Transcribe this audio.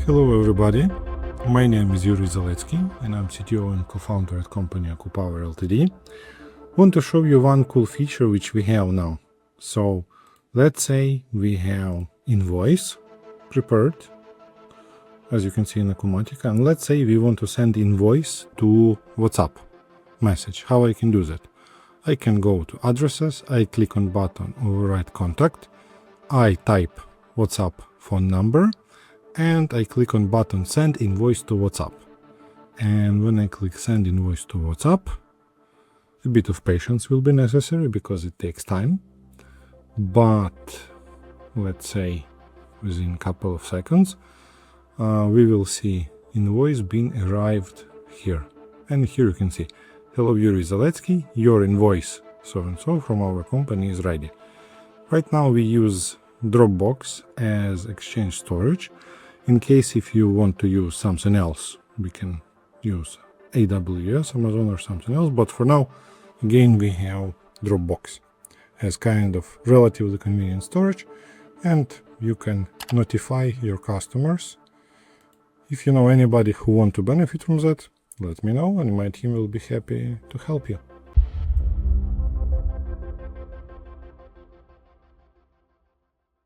Hello everybody, my name is Yuriy Zaletsky and I'm CTO and co-founder at company AcuPower Ltd. Want to show you one cool feature which we have now. So let's say we have invoice prepared, as you can see in Acumatica, and let's say we want to send invoice to WhatsApp message. How I can do that? I can go to addresses, I click on button override contact, I type WhatsApp phone number, and I click on button send invoice to WhatsApp. And when I click send invoice to WhatsApp, a bit of patience will be necessary because it takes time, but let's say within a couple of seconds we will see invoice being arrived here. And here you can see, hello Yuriy Zaletsky, your invoice so and so from our company is ready. Right now we use Dropbox as Exchange storage. In case if you want to use something else, we can use AWS, Amazon or something else, but for now, again, we have Dropbox as kind of relatively convenient storage, and you can notify your customers. If you know anybody who want to benefit from that, let me know and my team will be happy to help you.